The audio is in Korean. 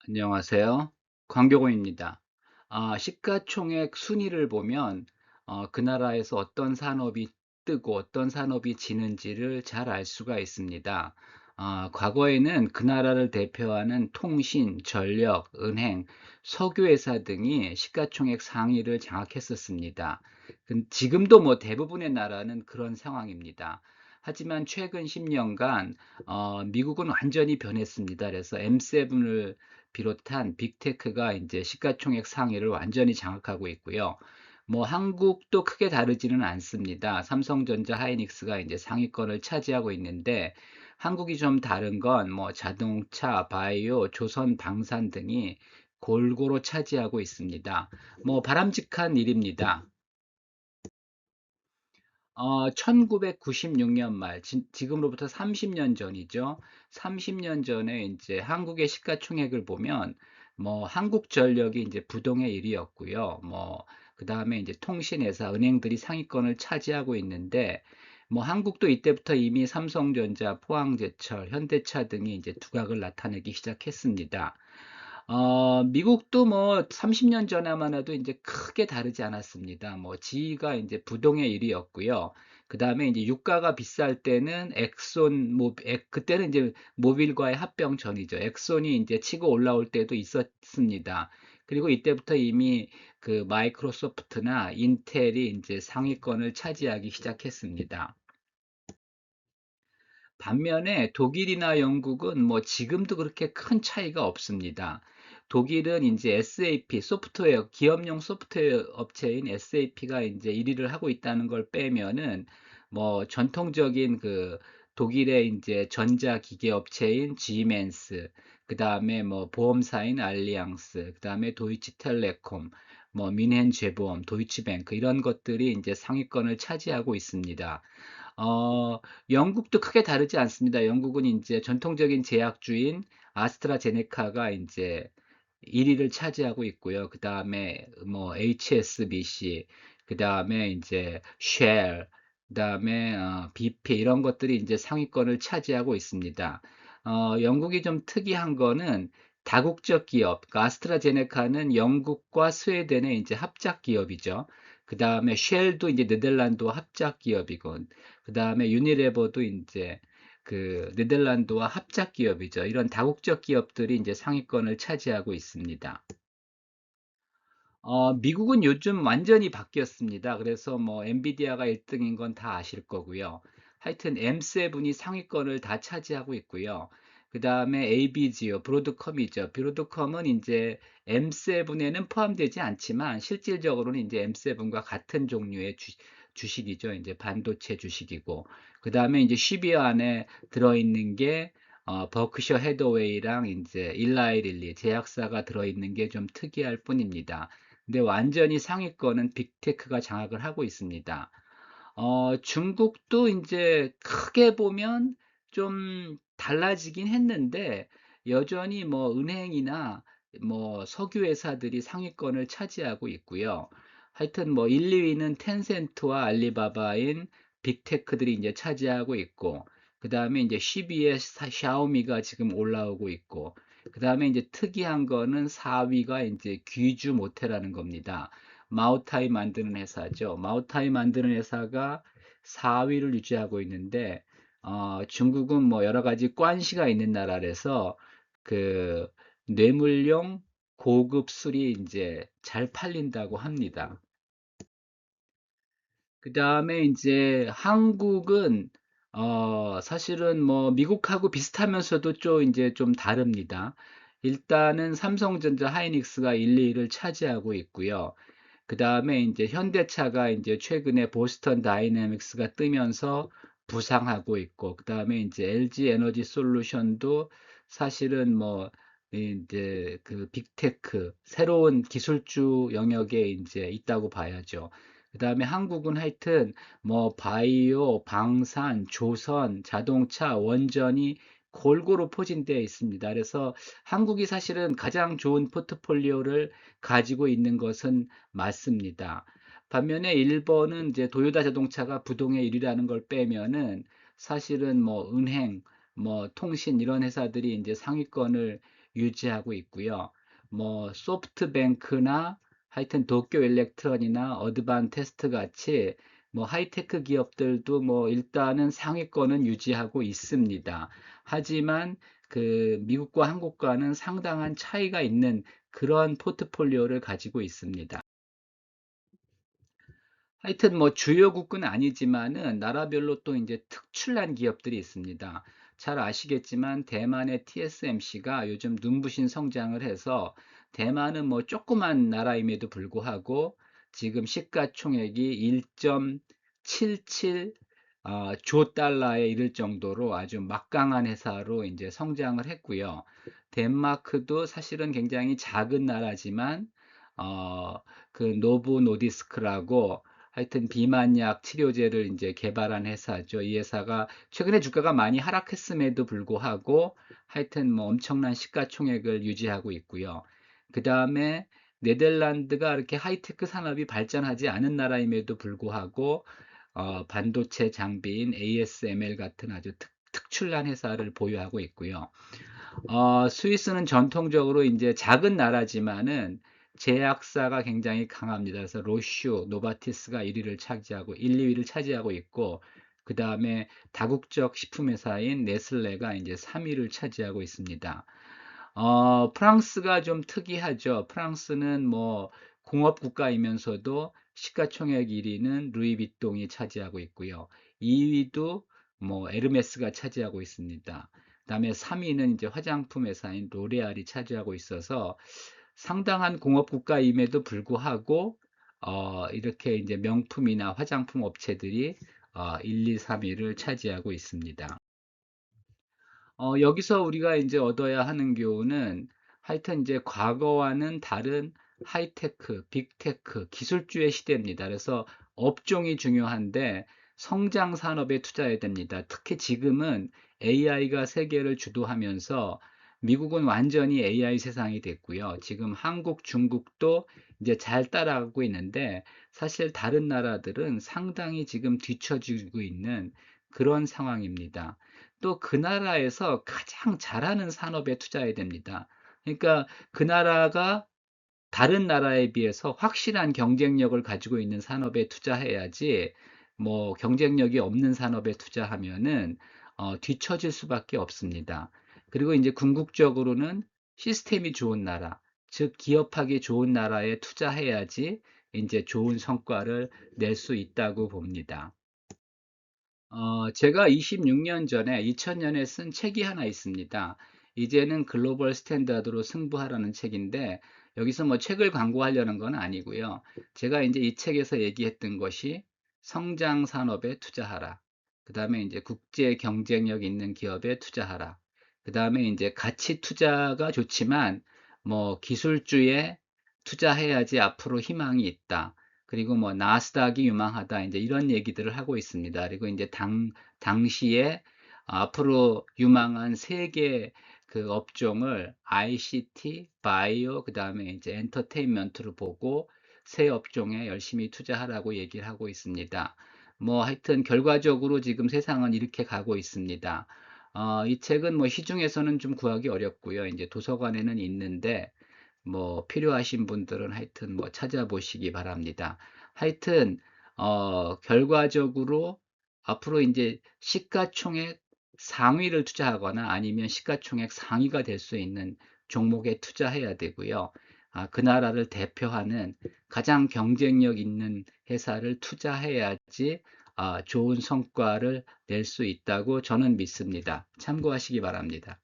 안녕하세요. 광교고입니다. 시가총액 순위를 보면 그 나라에서 어떤 산업이 뜨고 어떤 산업이 지는지를 잘 알 수가 있습니다. 과거에는 그 나라를 대표하는 통신, 전력, 은행, 석유회사 등이 시가총액 상위를 장악했었습니다. 지금도 뭐 대부분의 나라는 그런 상황입니다. 하지만 최근 10년간 미국은 완전히 변했습니다. 그래서 M7을 비롯한 빅테크가 이제 시가총액 상위를 완전히 장악하고 있고요. 뭐 한국도 크게 다르지는 않습니다. 삼성전자, 하이닉스가 이제 상위권을 차지하고 있는데 한국이 좀 다른 건 뭐 자동차, 바이오, 조선 방산 등이 골고루 차지하고 있습니다. 뭐 바람직한 일입니다. 1996년 말, 지금으로부터 30년 전이죠. 30년 전에 이제 한국의 시가총액을 보면, 뭐, 한국전력이 이제 부동의 1위였고요. 뭐, 그 다음에 이제 통신회사, 은행들이 상위권을 차지하고 있는데, 뭐, 한국도 이때부터 이미 삼성전자, 포항제철, 현대차 등이 이제 두각을 나타내기 시작했습니다. 미국도 뭐 30년 전에만 해도 이제 크게 다르지 않았습니다. 뭐 지위가 이제 부동의 1위였고요. 그 다음에 이제 유가가 비쌀 때는 그때는 이제 모빌과의 합병 전이죠. 엑손이 이제 치고 올라올 때도 있었습니다. 그리고 이때부터 이미 그 마이크로소프트나 인텔이 이제 상위권을 차지하기 시작했습니다. 반면에 독일이나 영국은 뭐 지금도 그렇게 큰 차이가 없습니다. 독일은 이제 SAP 소프트웨어, 기업용 소프트웨어 업체인 SAP가 이제 1위를 하고 있다는 걸 빼면은 뭐 전통적인 그 독일의 이제 전자기계 업체인 지멘스, 그 다음에 뭐 보험사인 알리앙스, 그 다음에 도이치텔레콤, 뭐 뮌헨제보험, 도이치뱅크 이런 것들이 이제 상위권을 차지하고 있습니다. 어, 영국도 크게 다르지 않습니다. 영국은 이제 전통적인 제약주인 아스트라제네카가 이제 1위를 차지하고 있고요. 그 다음에 뭐 HSBC, 그 다음에 이제 쉘, 그 다음에 BP 이런 것들이 이제 상위권을 차지하고 있습니다. 영국이 좀 특이한 거는 다국적 기업, 그러니까 아스트라제네카는 영국과 스웨덴의 이제 합작 기업이죠. 그 다음에 쉘도 이제 네덜란드와 합작 기업이고, 그 다음에 유니레버도 이제 그 네덜란드와 합작 기업이죠. 이런 다국적 기업들이 이제 상위권을 차지하고 있습니다. 미국은 요즘 완전히 바뀌었습니다. 그래서 뭐 엔비디아가 1등인 건 다 아실 거고요. 하여튼 M7이 상위권을 다 차지하고 있고요. 그 다음에 ABG요, 브로드컴이죠. 브로드컴은 이제 M7에는 포함되지 않지만 실질적으로는 이제 M7과 같은 종류의 주식이죠. 이제 반도체 주식이고. 그 다음에 이제 10위 안에 들어있는 게 버크셔 해더웨이랑 이제 일라이 릴리 제약사가 들어있는 게 좀 특이할 뿐입니다. 근데 완전히 상위권은 빅테크가 장악을 하고 있습니다. 중국도 이제 크게 보면 좀 달라지긴 했는데 여전히 뭐 은행이나 뭐 석유 회사들이 상위권을 차지하고 있고요. 하여튼 뭐 1, 2위는 텐센트와 알리바바인 빅테크들이 이제 차지하고 있고 그다음에 이제 10위에 샤오미가 지금 올라오고 있고 그다음에 이제 특이한 거는 4위가 이제 귀주 모테라는 겁니다. 마오타이 만드는 회사죠. 마오타이 만드는 회사가 4위를 유지하고 있는데 중국은 뭐 여러 가지 관시가 있는 나라라서 그 뇌물용 고급 술이 이제 잘 팔린다고 합니다. 그 다음에 이제 한국은 사실은 뭐 미국하고 비슷하면서도 좀 이제 좀 다릅니다. 일단은 삼성전자 하이닉스가 1, 2위를 차지하고 있고요. 그 다음에 이제 현대차가 이제 최근에 보스턴 다이내믹스가 뜨면서 부상하고 있고, 그 다음에 이제 LG 에너지 솔루션도 사실은 뭐 이제 그 빅테크 새로운 기술주 영역에 이제 있다고 봐야죠. 그 다음에 한국은 하여튼 뭐 바이오, 방산, 조선, 자동차, 원전이 골고루 포진되어 있습니다. 그래서 한국이 사실은 가장 좋은 포트폴리오를 가지고 있는 것은 맞습니다. 반면에 일본은 이제 도요타 자동차가 부동의 1위라는 걸 빼면은 사실은 뭐 은행, 뭐 통신 이런 회사들이 이제 상위권을 유지하고 있고요. 뭐 소프트뱅크나 하여튼 도쿄 일렉트론이나 어드반테스트 같이 뭐 하이테크 기업들도 뭐 일단은 상위권은 유지하고 있습니다. 하지만 그 미국과 한국과는 상당한 차이가 있는 그런 포트폴리오를 가지고 있습니다. 하여튼 뭐 주요국은 아니지만은 나라별로 또 이제 특출난 기업들이 있습니다. 잘 아시겠지만 대만의 TSMC가 요즘 눈부신 성장을 해서 대만은 뭐 조그만 나라임에도 불구하고 지금 시가총액이 1.77 조 달러에 이를 정도로 아주 막강한 회사로 이제 성장을 했고요. 덴마크도 사실은 굉장히 작은 나라지만 어, 그 노보 노디스크라고 하여튼 비만약 치료제를 이제 개발한 회사죠. 이 회사가 최근에 주가가 많이 하락했음에도 불구하고 하여튼 뭐 엄청난 시가총액을 유지하고 있고요. 그 다음에 네덜란드가 이렇게 하이테크 산업이 발전하지 않은 나라임에도 불구하고 반도체 장비인 ASML 같은 아주 특출난 회사를 보유하고 있고요. 스위스는 전통적으로 이제 작은 나라지만은 제약사가 굉장히 강합니다. 그래서 로슈, 노바티스가 1위를 차지하고 1, 2위를 차지하고 있고 그 다음에 다국적 식품회사인 네슬레가 이제 3위를 차지하고 있습니다. 프랑스가 좀 특이하죠. 프랑스는 뭐 공업 국가이면서도 시가총액 1위는 루이비통이 차지하고 있고요. 2위도 뭐 에르메스가 차지하고 있습니다. 그다음에 3위는 이제 화장품 회사인 로레알이 차지하고 있어서 상당한 공업 국가임에도 불구하고 이렇게 이제 명품이나 화장품 업체들이 1, 2, 3위를 차지하고 있습니다. 여기서 우리가 이제 얻어야 하는 교훈은 하여튼 이제 과거와는 다른 하이테크, 빅테크, 기술주의 시대입니다. 그래서 업종이 중요한데 성장 산업에 투자해야 됩니다. 특히 지금은 AI가 세계를 주도하면서 미국은 완전히 AI 세상이 됐고요. 지금 한국, 중국도 이제 잘 따라가고 있는데 사실 다른 나라들은 상당히 지금 뒤처지고 있는 그런 상황입니다. 또 그 나라에서 가장 잘하는 산업에 투자해야 됩니다. 그러니까 그 나라가 다른 나라에 비해서 확실한 경쟁력을 가지고 있는 산업에 투자해야지 뭐 경쟁력이 없는 산업에 투자하면은 뒤처질 수밖에 없습니다. 그리고 이제 궁극적으로는 시스템이 좋은 나라, 즉 기업하기 좋은 나라에 투자해야지 이제 좋은 성과를 낼 수 있다고 봅니다. 제가 26년 전에 2000년에 쓴 책이 하나 있습니다. 이제는 글로벌 스탠다드로 승부하라는 책인데 여기서 뭐 책을 광고하려는 건 아니고요. 제가 이제 이 책에서 얘기했던 것이 성장 산업에 투자하라. 그다음에 이제 국제 경쟁력 있는 기업에 투자하라. 그다음에 이제 가치 투자가 좋지만 뭐 기술주에 투자해야지 앞으로 희망이 있다. 그리고 뭐 나스닥이 유망하다 이제 이런 얘기들을 하고 있습니다. 그리고 이제 당시에 앞으로 유망한 세 개 그 업종을 ICT, 바이오, 그다음에 이제 엔터테인먼트로 보고 새 업종에 열심히 투자하라고 얘기를 하고 있습니다. 뭐 하여튼 결과적으로 지금 세상은 이렇게 가고 있습니다. 이 책은 뭐 시중에서는 좀 구하기 어렵고요. 이제 도서관에는 있는데 뭐 필요하신 분들은 하여튼 뭐 찾아보시기 바랍니다. 하여튼 결과적으로 앞으로 이제 시가총액 상위를 투자하거나 아니면 시가총액 상위가 될 수 있는 종목에 투자해야 되고요. 그 나라를 대표하는 가장 경쟁력 있는 회사를 투자해야지 좋은 성과를 낼 수 있다고 저는 믿습니다. 참고하시기 바랍니다.